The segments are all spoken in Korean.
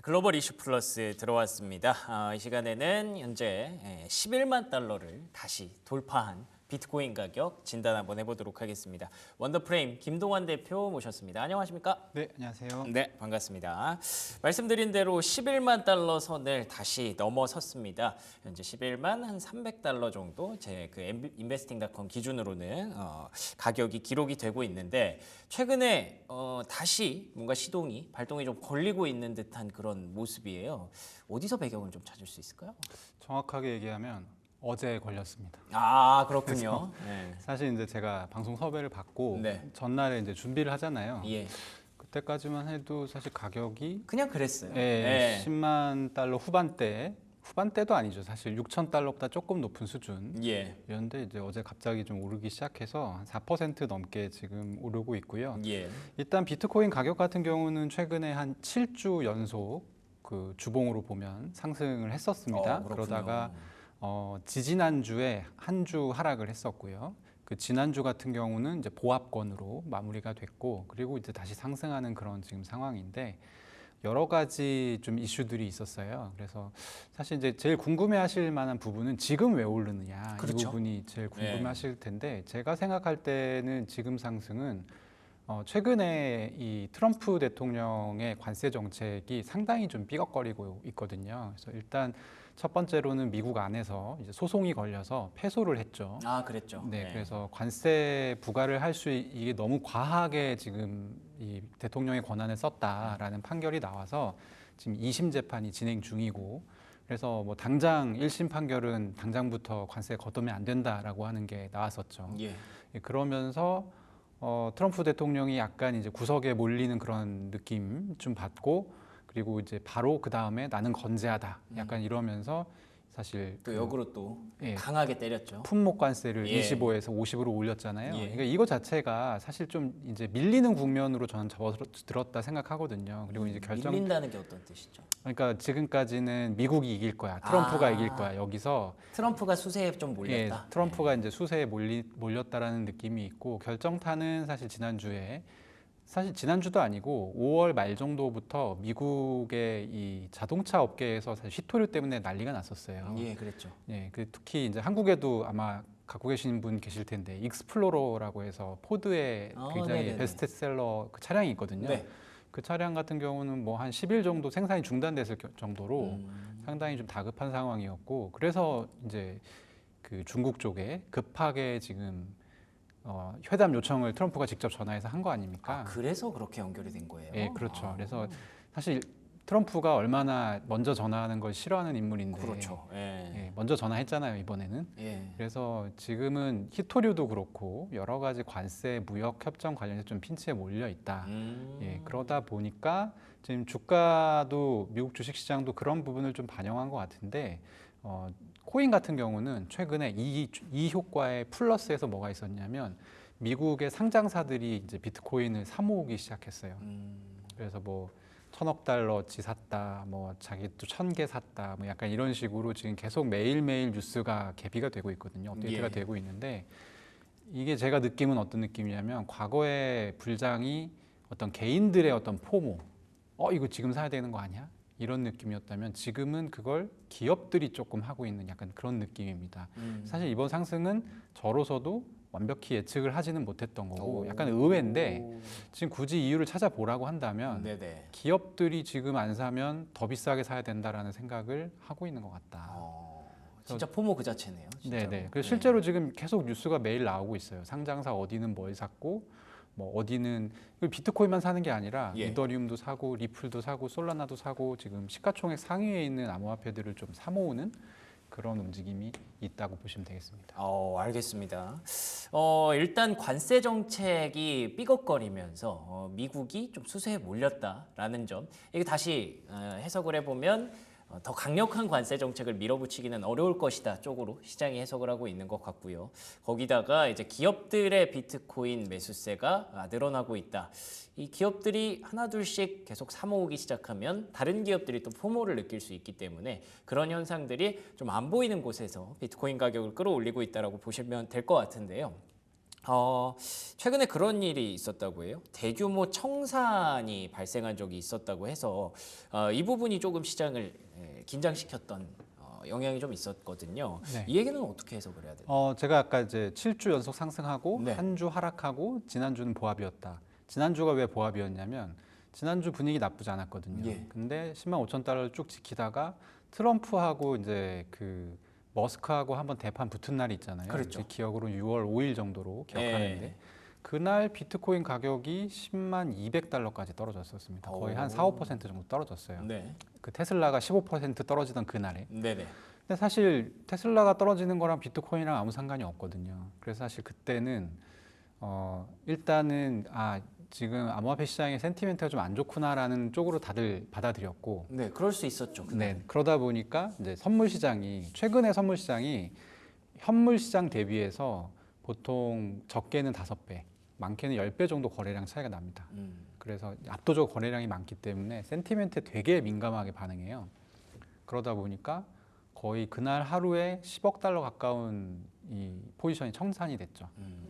글로벌 이슈 플러스에 들어왔습니다. 이 시간에는 현재 11만 달러를 다시 돌파한 비트코인 가격 진단 한번 해보도록 하겠습니다. 원더프레임 김동환 대표 모셨습니다. 안녕하십니까? 네, 안녕하세요. 네, 반갑습니다. 말씀드린 대로 11만 달러 선을 다시 넘어섰습니다. 현재 11만 한 300달러 정도 제 그 인베스팅닷컴 기준으로는 가격이 기록이 되고 있는데 최근에 다시 뭔가 발동이 좀 걸리고 있는 듯한 그런 모습이에요. 어디서 배경을 좀 찾을 수 있을까요? 정확하게 얘기하면 어제 걸렸습니다. 아, 그렇군요. 네. 사실 이제 제가 방송 섭외를 받고 네. 전날에 이제 준비를 하잖아요. 예. 그때까지만 해도 사실 가격이 그냥 그랬어요. 예, 10만 달러 후반대도 아니죠. 사실 6천 달러보다 조금 높은 예. 수준이었는데 이제 어제 갑자기 좀 오르기 시작해서 한 4% 넘게 지금 오르고 있고요. 예. 일단 비트코인 가격 같은 경우는 최근에 한 7주 연속 그 주봉으로 보면 상승을 했었습니다. 그렇군요. 그러다가 지지난주에 한 주 하락을 했었고요. 그 지난주 같은 경우는 이제 보합권으로 마무리가 됐고, 그리고 이제 다시 상승하는 그런 지금 상황인데 여러 가지 좀 이슈들이 있었어요. 그래서 사실 이제 제일 궁금해하실 만한 부분은 지금 왜 오르느냐, 그렇죠. 이 부분이 제일 궁금해하실 텐데 제가 생각할 때는 지금 상승은 최근에 이 트럼프 대통령의 관세 정책이 상당히 좀 삐걱거리고 있거든요. 그래서 일단 첫 번째로는 미국 안에서 이제 소송이 걸려서 패소를 했죠. 아, 그랬죠. 네, 그래서 관세 부과를 이게 너무 과하게 지금 이 대통령의 권한을 썼다라는 판결이 나와서 지금 2심 재판이 진행 중이고, 그래서 뭐 당장 1심 판결은 당장부터 관세 걷으면 안 된다라고 하는 게 나왔었죠. 예. 그러면서 트럼프 대통령이 약간 이제 구석에 몰리는 그런 느낌 좀 받고, 그리고 이제 바로 그 다음에 나는 건재하다 약간 이러면서 사실 또 역으로 또 예. 강하게 때렸죠. 품목 관세를 예. 25에서 50으로 올렸잖아요. 예. 그러니까 이거 자체가 사실 좀 이제 밀리는 국면으로 저는 접어들었다 생각하거든요. 그리고 이제 밀린다는 게 어떤 뜻이죠? 그러니까 지금까지는 미국이 이길 거야, 트럼프가 이길 거야. 여기서 트럼프가 수세에 좀 몰렸다. 트럼프가 이제 수세에 몰렸다라는 느낌이 있고, 결정타는 사실 지난주도 아니고 5월 말 정도부터 미국의 이 자동차 업계에서 사실 휘토류 때문에 난리가 났었어요. 예, 그랬죠. 예, 특히 이제 한국에도 아마 갖고 계신 분 계실 텐데 익스플로러라고 해서 포드의 굉장히 네네네. 베스트셀러 그 차량이 있거든요. 네. 그 차량 같은 경우는 뭐 한 10일 정도 생산이 중단됐을 정도로 상당히 좀 다급한 상황이었고, 그래서 이제 그 중국 쪽에 급하게 지금 회담 요청을 트럼프가 직접 전화해서 한 거 아닙니까? 아, 그래서 그렇게 연결이 된 거예요? 예, 그렇죠. 그래서 사실 트럼프가 얼마나 먼저 전화하는 걸 싫어하는 인물인데, 그렇죠. 예. 먼저 전화했잖아요, 이번에는. 예. 그래서 지금은 히토류도 그렇고 여러 가지 관세, 무역 협정 관련해서 좀 핀치에 몰려 있다. 그러다 보니까 지금 주가도 미국 주식시장도 그런 부분을 좀 반영한 것 같은데, 코인 같은 경우는 최근에 이 효과의 플러스에서 뭐가 있었냐면 미국의 상장사들이 이제 비트코인을 사모으기 시작했어요. 그래서 뭐 1,000억 달러치 샀다, 뭐 자기 또 1,000개 샀다, 뭐 약간 이런 식으로 지금 계속 매일매일 뉴스가 개비가 되고 있거든요. 업데이트가 되고 있는데, 이게 제가 느낌은 어떤 느낌이냐면 과거의 불장이 어떤 개인들의 어떤 포모, 이거 지금 사야 되는 거 아니야? 이런 느낌이었다면 지금은 그걸 기업들이 조금 하고 있는 약간 그런 느낌입니다. 사실 이번 상승은 저로서도 완벽히 예측을 하지는 못했던 거고 약간 의외인데, 지금 굳이 이유를 찾아보라고 한다면 네네. 기업들이 지금 안 사면 더 비싸게 사야 된다라는 생각을 하고 있는 것 같다. 진짜 포모 그 자체네요. 진짜로. 네네. 그래서 실제로 지금 계속 뉴스가 매일 나오고 있어요. 상장사 어디는 뭘 샀고, 뭐 어디는 비트코인만 사는 게 아니라 이더리움도 사고, 리플도 사고, 솔라나도 사고, 지금 시가총액 상위에 있는 암호화폐들을 좀 사모으는 그런 움직임이 있다고 보시면 되겠습니다. 알겠습니다. 일단 관세 정책이 삐걱거리면서 미국이 좀 수세에 몰렸다라는 점, 이게 다시 해석을 해보면 더 강력한 관세 정책을 밀어붙이기는 어려울 것이다 쪽으로 시장이 해석을 하고 있는 것 같고요. 거기다가 이제 기업들의 비트코인 매수세가 늘어나고 있다. 이 기업들이 하나둘씩 계속 사모으기 시작하면 다른 기업들이 또 포모를 느낄 수 있기 때문에 그런 현상들이 좀 안 보이는 곳에서 비트코인 가격을 끌어올리고 있다라고 보시면 될 것 같은데요. 최근에 그런 일이 있었다고 해요. 대규모 청산이 발생한 적이 있었다고 해서 이 부분이 조금 시장을 긴장시켰던 영향이 좀 있었거든요. 네. 이 얘기는 어떻게 해석을 해야 되나요? 제가 아까 이제 7주 연속 상승하고 네. 한 주 하락하고 지난주는 보합이었다. 지난주가 왜 보합이었냐면 지난주 분위기 나쁘지 않았거든요. 예. 근데 10만 5천 달러를 쭉 지키다가 트럼프하고 이제 그 머스크하고 한번 대판 붙은 날이 있잖아요. 그렇죠. 제 기억으로 6월 5일 정도로 기억하는데 예. 그날 비트코인 가격이 10만 200달러까지 떨어졌었습니다. 거의 한 4, 5% 정도 떨어졌어요. 네. 그 테슬라가 15% 떨어지던 그날에. 네네. 근데 사실 테슬라가 떨어지는 거랑 비트코인이랑 아무 상관이 없거든요. 그래서 사실 그때는 일단은 지금 암호화폐 시장의 센티멘트가 좀 안 좋구나라는 쪽으로 다들 받아들였고, 네, 그럴 수 있었죠. 네, 그러다 보니까 이제 선물 시장이 최근에 선물 시장이 현물 시장 대비해서 보통 적게는 5배, 많게는 10배 정도 거래량 차이가 납니다. 그래서 압도적 거래량이 많기 때문에 센티멘트에 되게 민감하게 반응해요. 그러다 보니까 거의 그날 하루에 10억 달러 가까운 이 포지션이 청산이 됐죠.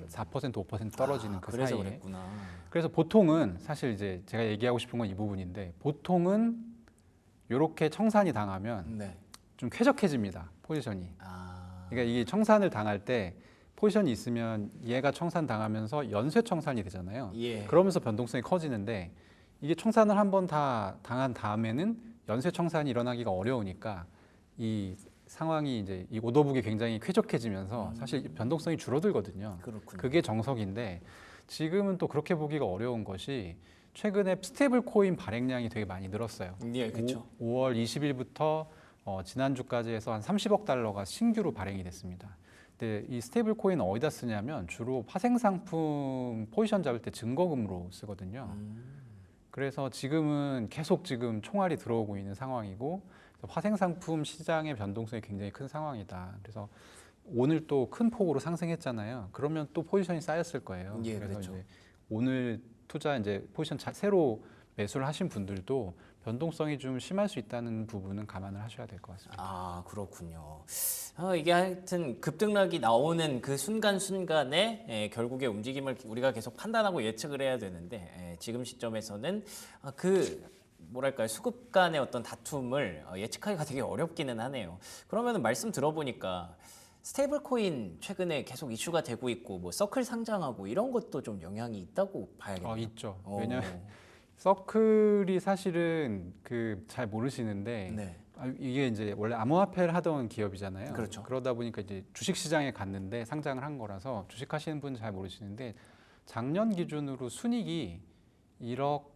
4% 5% 떨어지는 그 그래서 사이에. 그랬구나. 그래서 보통은 사실 이제 제가 얘기하고 싶은 건 이 부분인데 보통은 이렇게 청산이 당하면 네. 좀 쾌적해집니다. 포지션이. 아, 그러니까 이게 청산을 당할 때 포지션이 있으면 얘가 청산 당하면서 연쇄 청산이 되잖아요. 예. 그러면서 변동성이 커지는데 이게 청산을 한번 다 당한 다음에는 연쇄 청산이 일어나기가 어려우니까 이 상황이 이제 이 오더북이 굉장히 쾌적해지면서 사실 변동성이 줄어들거든요. 그렇군요. 그게 정석인데 지금은 또 그렇게 보기가 어려운 것이 최근에 스테이블 코인 발행량이 되게 많이 늘었어요. 예, 그렇죠. 5월 20일부터 지난주까지 해서 한 30억 달러가 신규로 발행이 됐습니다. 근데 이 스테이블 코인은 어디다 쓰냐면 주로 파생 상품 포지션 잡을 때 증거금으로 쓰거든요. 그래서 지금은 계속 지금 총알이 들어오고 있는 상황이고 파생 상품 시장의 변동성이 굉장히 큰 상황이다. 그래서 오늘 또 큰 폭으로 상승했잖아요. 그러면 또 포지션이 쌓였을 거예요. 예, 그래서 그렇죠. 이제 오늘 투자 이제 포지션 새로 매수를 하신 분들도 변동성이 좀 심할 수 있다는 부분은 감안을 하셔야 될 것 같습니다. 아, 그렇군요. 이게 하여튼 급등락이 나오는 그 순간순간에 결국의 움직임을 우리가 계속 판단하고 예측을 해야 되는데 지금 시점에서는 뭐랄까요, 수급 간의 어떤 다툼을 예측하기가 되게 어렵기는 하네요. 그러면 말씀 들어보니까 스테이블 코인 최근에 계속 이슈가 되고 있고 뭐 서클 상장하고 이런 것도 좀 영향이 있다고 봐야겠네요. 있죠. 왜냐하면 서클이 사실은 잘 모르시는데 네. 이게 이제 원래 암호화폐를 하던 기업이잖아요. 그렇죠. 그러다 보니까 이제 주식 시장에 갔는데 상장을 한 거라서 주식 하시는 분은 잘 모르시는데 작년 기준으로 순이익이 1억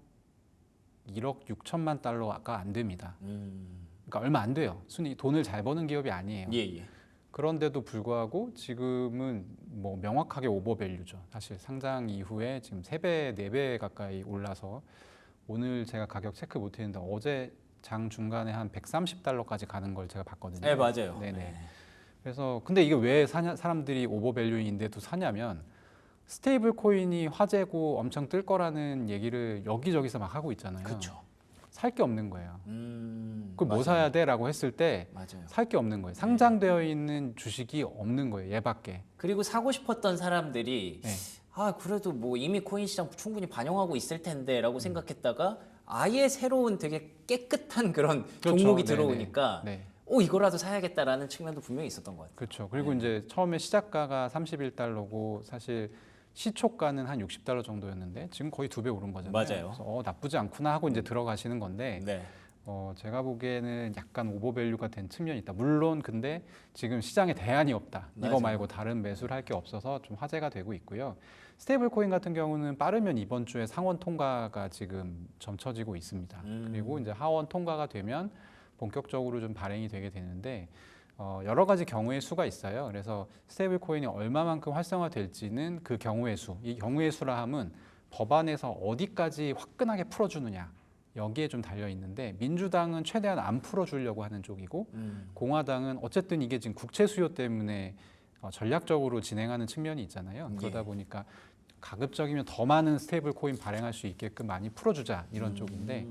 6천만 달러가 안 됩니다. 그러니까 얼마 안 돼요. 돈을 잘 버는 기업이 아니에요. 예. 그런데도 불구하고 지금은 뭐 명확하게 오버밸류죠. 사실 상장 이후에 지금 3배, 4배 가까이 올라서 오늘 제가 가격 체크 못 했는데 어제 장 중간에 한 130달러까지 가는 걸 제가 봤거든요. 네, 맞아요. 네네. 네. 그래서 근데 이게 왜 사람들이 오버밸류인데도 사냐면 스테이블 코인이 화제고 엄청 뜰 거라는 얘기를 여기저기서 막 하고 있잖아요. 그렇죠. 살 게 없는 거예요. 그걸 뭐 맞아요. 사야 돼라고 했을 때 맞아요. 살 게 없는 거예요. 상장되어 있는 주식이 없는 거예요. 얘밖에. 그리고 사고 싶었던 사람들이 네. 그래도 뭐 이미 코인 시장 충분히 반영하고 있을 텐데라고 생각했다가 아예 새로운 되게 깨끗한 그런 그렇죠. 종목이 네네. 들어오니까 네. 이거라도 사야겠다라는 측면도 분명히 있었던 것 같아요. 그렇죠. 그리고 이제 처음에 시작가가 31달러고 사실 시초가는 한 60달러 정도였는데 지금 거의 2배 오른 거잖아요. 맞아요. 그래서 나쁘지 않구나 하고 이제 들어가시는 건데 네. 제가 보기에는 약간 오버밸류가 된 측면이 있다. 물론 근데 지금 시장에 대안이 없다. 맞아요. 이거 말고 다른 매수를 할 게 없어서 좀 화제가 되고 있고요. 스테이블 코인 같은 경우는 빠르면 이번 주에 상원 통과가 지금 점쳐지고 있습니다. 그리고 이제 하원 통과가 되면 본격적으로 좀 발행이 되게 되는데 여러 가지 경우의 수가 있어요. 그래서 스테이블 코인이 얼마만큼 활성화될지는 그 경우의 수, 이 경우의 수라 함은 법안에서 어디까지 화끈하게 풀어주느냐 여기에 좀 달려 있는데 민주당은 최대한 안 풀어주려고 하는 쪽이고 공화당은 어쨌든 이게 지금 국채 수요 때문에 전략적으로 진행하는 측면이 있잖아요. 그러다 보니까 가급적이면 더 많은 스테이블 코인 발행할 수 있게끔 많이 풀어주자 이런 쪽인데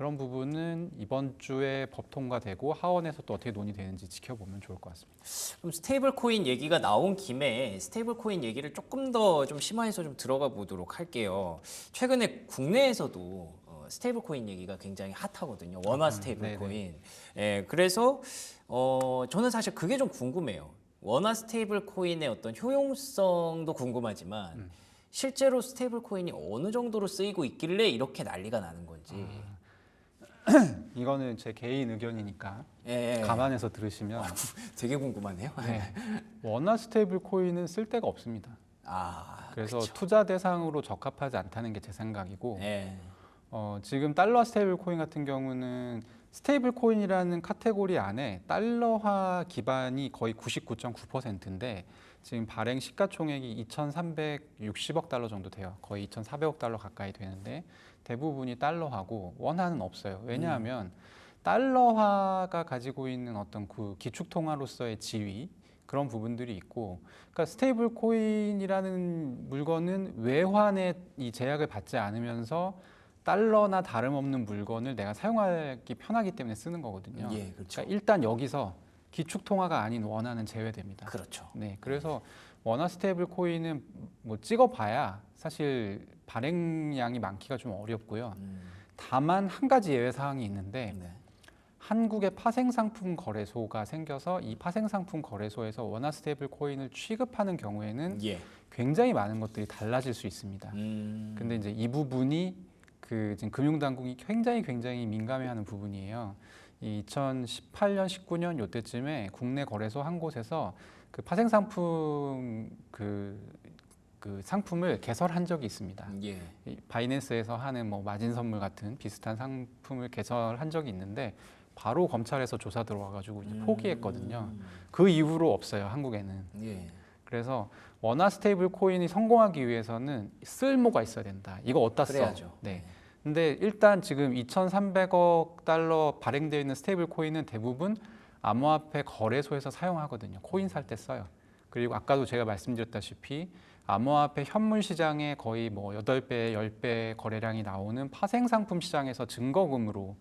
그런 부분은 이번 주에 법 통과되고 하원에서 또 어떻게 논의되는지 지켜보면 좋을 것 같습니다. 그럼 스테이블 코인 얘기가 나온 김에 스테이블 코인 얘기를 조금 더 좀 심화해서 좀 들어가 보도록 할게요. 최근에 국내에서도 스테이블 코인 얘기가 굉장히 핫하거든요. 원화 스테이블 네네. 코인. 예, 그래서 저는 사실 그게 좀 궁금해요. 원화 스테이블 코인의 어떤 효용성도 궁금하지만 실제로 스테이블 코인이 어느 정도로 쓰이고 있길래 이렇게 난리가 나는 건지. 이거는 제 개인 의견이니까 예, 감안해서 들으시면 되게 궁금하네요. 네, 원화 스테이블 코인은 쓸 데가 없습니다. 아, 그래서 그쵸. 투자 대상으로 적합하지 않다는 게 제 생각이고 예. 지금 달러 스테이블 코인 같은 경우는 스테이블 코인이라는 카테고리 안에 달러화 기반이 거의 99.9%인데 지금 발행 시가총액이 2,360억 달러 정도 돼요. 거의 2,400억 달러 가까이 되는데 대부분이 달러화고 원화는 없어요. 왜냐하면 달러화가 가지고 있는 어떤 그 기축통화로서의 지위 그런 부분들이 있고, 그러니까 스테이블 코인이라는 물건은 외환의 이 제약을 받지 않으면서 달러나 다름없는 물건을 내가 사용하기 편하기 때문에 쓰는 거거든요. 예, 그렇죠. 그러니까 일단 여기서 기축 통화가 아닌 원화는 제외됩니다. 그렇죠. 네, 그래서 원화 스테이블 코인은 뭐 찍어봐야 사실 발행량이 많기가 좀 어렵고요. 다만 한 가지 예외 사항이 있는데 네. 한국의 파생상품 거래소가 생겨서 이 파생상품 거래소에서 원화 스테이블 코인을 취급하는 경우에는 예. 굉장히 많은 것들이 달라질 수 있습니다. 근데 이제 이 부분이 그 지금 금융당국이 굉장히 민감해하는 부분이에요. 이 2018년, 19년 요때쯤에 국내 거래소 한 곳에서 그 파생상품 그 상품을 개설한 적이 있습니다. 예. 이 바이낸스에서 하는 뭐 마진 선물 같은 비슷한 상품을 개설한 적이 있는데 바로 검찰에서 조사 들어와가지고 이제 포기했거든요. 그 이후로 없어요, 한국에는. 예. 그래서 원화 스테이블 코인이 성공하기 위해서는 쓸모가 있어야 된다. 이거 어디다 써? 그래야죠. 네. 근데 일단 지금 2,300억 달러 발행되어 있는 스테이블 코인은 대부분 암호화폐 거래소에서 사용하거든요. 코인 살 때 써요. 그리고 아까도 제가 말씀드렸다시피 암호화폐 현물 시장에 거의 뭐 8배, 10배 거래량이 나오는 파생 상품 시장에서 증거금으로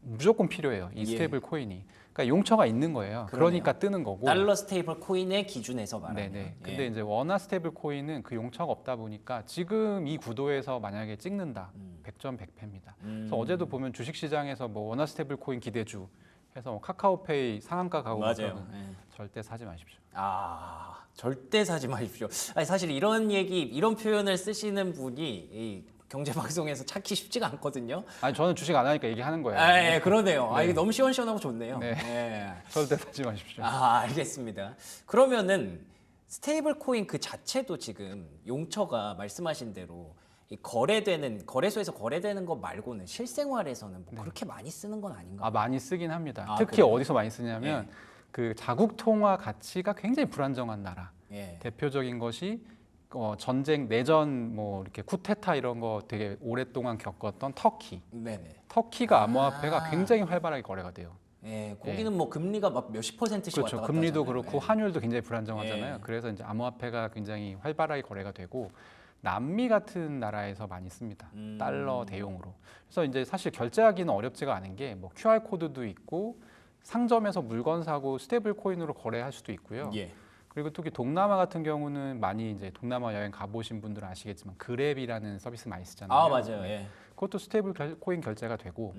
무조건 필요해요. 이 예. 스테이블 코인이. 그러니까 용처가 있는 거예요. 그러네요. 그러니까 뜨는 거고. 달러 스테이블 코인의 기준에서 말하면. 네네. 예. 근데 이제 원화 스테이블 코인은 그 용처가 없다 보니까 지금 이 구도에서 만약에 찍는다, 100점 100패입니다. 그래서 어제도 보면 주식시장에서 뭐 원화 스테이블 코인 기대주 해서 뭐 카카오페이 상한가 가고 맞아요. 그러면 예. 절대 사지 마십시오. 아, 절대 사지 마십시오. 아니, 사실 이런 얘기, 이런 표현을 쓰시는 분이 이 경제 방송에서 찾기 쉽지가 않거든요. 아니 저는 주식 안 하니까 얘기하는 거예요. 아, 예, 그러네요. 아, 네. 이게 너무 시원시원하고 좋네요. 네. 예. 절대 사지 마십시오. 아, 알겠습니다. 그러면은 스테이블 코인 그 자체도 지금 용처가 말씀하신 대로 이 거래소에서 거래되는 것 말고는 실생활에서는 뭐 그렇게 많이 쓰는 건 아닌가? 아 많이 쓰긴 합니다. 아, 특히 그래요? 어디서 많이 쓰냐면 그 자국 통화 가치가 굉장히 불안정한 나라. 예. 대표적인 것이 전쟁 내전 뭐 이렇게 쿠데타 이런 거 되게 오랫동안 겪었던 터키. 네네. 터키가 암호화폐가 굉장히 활발하게 거래가 돼요. 예, 거기는 뭐 금리가 막 몇십 %씩 그렇죠. 왔다 갔다 금리도 하잖아요. 그렇고 환율도 굉장히 불안정하잖아요. 예. 그래서 이제 암호화폐가 굉장히 활발하게 거래가 되고 남미 같은 나라에서 많이 씁니다. 달러 대용으로. 그래서 이제 사실 결제하기는 어렵지가 않은 게 뭐 QR 코드도 있고 상점에서 물건 사고 스테이블 코인으로 거래할 수도 있고요. 예. 그리고 특히 동남아 같은 경우는 많이 이제 동남아 여행 가보신 분들은 아시겠지만 그랩이라는 서비스 많이 쓰잖아요. 아, 맞아요. 예. 그것도 스테이블 코인 결제가 되고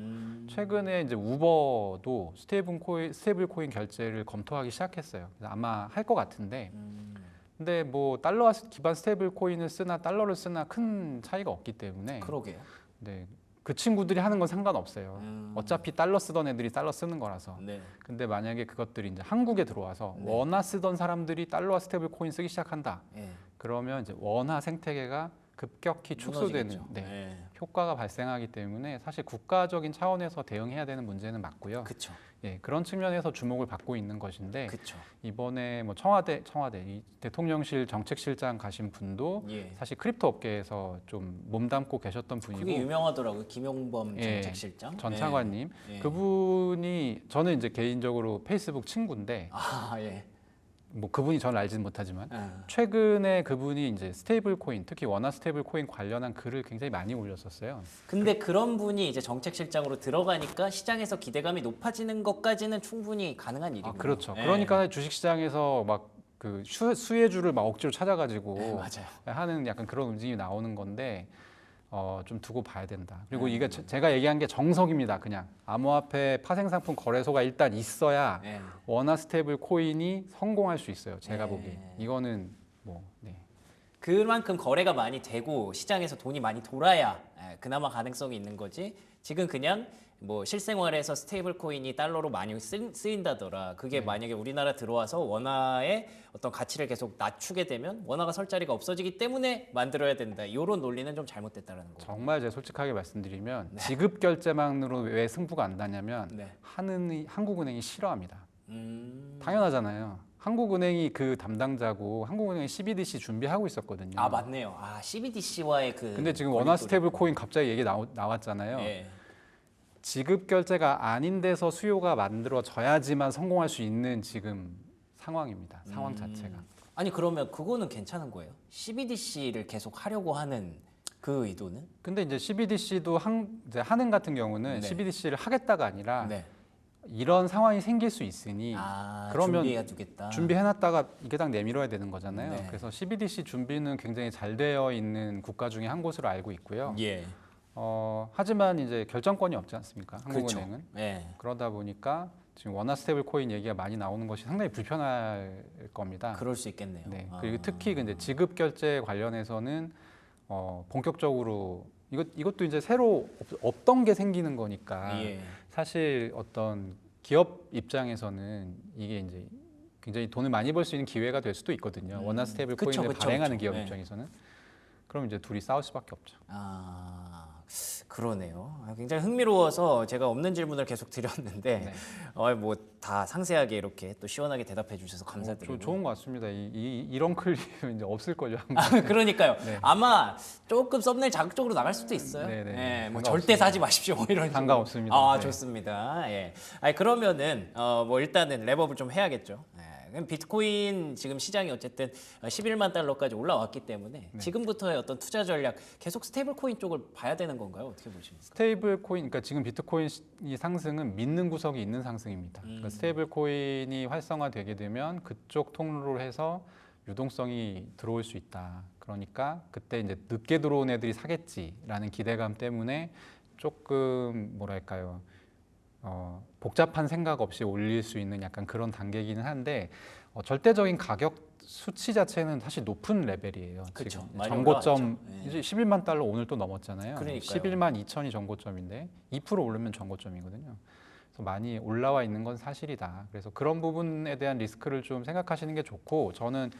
최근에 이제 우버도 스테이블 코인 결제를 검토하기 시작했어요. 그래서 아마 할 것 같은데 근데 뭐 달러 기반 스테이블 코인을 쓰나 달러를 쓰나 큰 차이가 없기 때문에 그러게요. 네, 그 친구들이 하는 건 상관없어요. 어차피 달러 쓰던 애들이 달러 쓰는 거라서. 네. 근데 만약에 그것들이 이제 한국에 들어와서 네. 원화 쓰던 사람들이 달러와 스테이블 코인 쓰기 시작한다. 예. 그러면 이제 원화 생태계가 급격히 축소되는 무너지겠죠. 네, 예. 효과가 발생하기 때문에 사실 국가적인 차원에서 대응해야 되는 문제는 맞고요. 그쵸. 예, 그런 측면에서 주목을 받고 있는 것인데 그쵸. 이번에 뭐 청와대 이 대통령실 정책실장 가신 분도 예. 사실 크립토 업계에서 좀 몸담고 계셨던 분이고 그게 유명하더라고요. 김용범 예, 정책실장. 전 예. 차관님 예. 그분이 저는 이제 개인적으로 페이스북 친구인데 아, 예. 뭐 그분이 저는 알지는 못하지만 아. 최근에 그분이 이제 스테이블 코인, 특히 원화 스테이블 코인 관련한 글을 굉장히 많이 올렸었어요. 근데 그런 분이 이제 정책실장으로 들어가니까 시장에서 기대감이 높아지는 것까지는 충분히 가능한 일이군요. 그렇죠. 예. 그러니까 주식시장에서 막 그 수혜주를 막 억지로 찾아가지고 네, 맞아요. 하는 약간 그런 움직임이 나오는 건데 좀 두고 봐야 된다. 그리고 네. 이게 제가 얘기한 게 정석입니다. 그냥 암호화폐 파생상품 거래소가 일단 있어야 예. 원화 스테이블 코인이 성공할 수 있어요. 제가 네. 보기에 이거는 뭐 네. 그만큼 거래가 많이 되고 시장에서 돈이 많이 돌아야 그나마 가능성이 있는 거지. 지금 그냥 뭐 실생활에서 스테이블 코인이 달러로 많이 쓰인다더라. 그게 만약에 우리나라 들어와서 원화의 어떤 가치를 계속 낮추게 되면 원화가 설 자리가 없어지기 때문에 만들어야 된다. 이런 논리는 좀 잘못됐다는 거. 정말 제가 솔직하게 말씀드리면 지급 결제망으로 왜 승부가 안 나냐면 네. 한국은행이 싫어합니다. 음. 당연하잖아요. 한국은행이 그 담당자고 한국은행이 CBDC 준비하고 있었거든요. 아 맞네요. 아 CBDC와의 그. 근데 지금 원화 스테이블 코인 갑자기 얘기 나왔잖아요. 예. 지급 결제가 아닌 데서 수요가 만들어져야지만 성공할 수 있는 지금 상황입니다. 상황 자체가. 아니 그러면 그거는 괜찮은 거예요? CBDC를 계속 하려고 하는 그 의도는? 근데 이제 CBDC도 이제 한은 같은 경우는 네. CBDC를 하겠다가 아니라 네. 이런 상황이 생길 수 있으니 그러면 준비해 두겠다. 준비해놨다가 이게 딱 내밀어야 되는 거잖아요. 네. 그래서 CBDC 준비는 굉장히 잘 되어 있는 국가 중에 한 곳으로 알고 있고요. 예. 하지만 이제 결정권이 없지 않습니까? 그렇죠. 한국은행은. 예. 그러다 보니까 지금 원화 스테이블 코인 얘기가 많이 나오는 것이 상당히 불편할 겁니다. 그럴 수 있겠네요. 네. 아. 그리고 특히 근데 지급 결제 관련해서는 본격적으로 이것도 이제 새로 없던 게 생기는 거니까 예. 사실 어떤 기업 입장에서는 이게 이제 굉장히 돈을 많이 벌 수 있는 기회가 될 수도 있거든요. 원화 스테이블 그쵸, 코인을 그쵸, 발행하는 그쵸. 기업 네. 입장에서는 그럼 이제 둘이 싸울 수밖에 없죠. 그러네요. 굉장히 흥미로워서 제가 없는 질문을 계속 드렸는데 네. 뭐 다 상세하게 이렇게 또 시원하게 대답해 주셔서 감사드리고. 좋은 것 같습니다. 이런 클립은 이제 없을 걸요. 그러니까요. 네. 아마 조금 썸네일 자극적으로 나갈 수도 있어요. 네네. 예, 뭐 상관없습니다. 절대 사지 마십시오. 뭐 이런 식으로. 상관없습니다. 아, 네. 좋습니다. 예. 아니 그러면은 뭐 일단은 랩업을 좀 해야겠죠. 예. 그럼 비트코인 지금 시장이 어쨌든 11만 달러까지 올라왔기 때문에 네. 지금부터의 어떤 투자 전략 계속 스테이블 코인 쪽을 봐야 되는 건가요? 어떻게 보십니까? 스테이블 코인, 그러니까 지금 비트코인이 상승은 믿는 구석이 있는 상승입니다. 그러니까 스테이블 코인이 활성화되게 되면 그쪽 통로로 해서 유동성이 들어올 수 있다. 그러니까 그때 이제 늦게 들어온 애들이 사겠지라는 기대감 때문에 조금 뭐랄까요, 복잡한 생각 없이 올릴 수 있는 약간 그런 단계이기는 한데 절대적인 가격 수치 자체는 사실 높은 레벨이에요. 그쵸, 지금 많이 정고점 올라왔죠. 네. 이제 11만 달러 오늘 또 넘었잖아요. 그러니까요. 11만 2천이 정고점인데 2% 오르면 정고점이거든요. 그래서 많이 올라와 있는 건 사실이다. 그래서 그런 부분에 대한 리스크를 좀 생각하시는 게 좋고 저는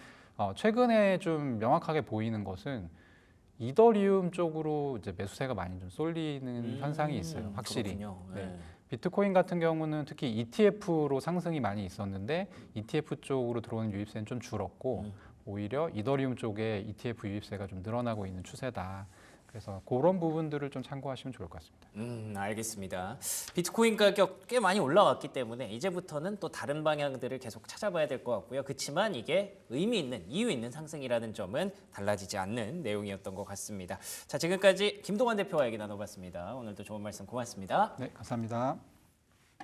최근에 좀 명확하게 보이는 것은 이더리움 쪽으로 이제 매수세가 많이 좀 쏠리는 현상이 있어요. 확실히. 그렇군요. 네. 예. 비트코인 같은 경우는 특히 ETF로 상승이 많이 있었는데 ETF 쪽으로 들어오는 유입세는 좀 줄었고 오히려 이더리움 쪽에 ETF 유입세가 좀 늘어나고 있는 추세다. 그래서 그런 부분들을 좀 참고하시면 좋을 것 같습니다. 알겠습니다. 비트코인 가격 꽤 많이 올라왔기 때문에 이제부터는 또 다른 방향들을 계속 찾아봐야 될 것 같고요. 그렇지만 이게 의미 있는, 이유 있는 상승이라는 점은 달라지지 않는 내용이었던 것 같습니다. 자, 지금까지 김동완 대표와 얘기 나눠봤습니다. 오늘도 좋은 말씀 고맙습니다. 네, 감사합니다.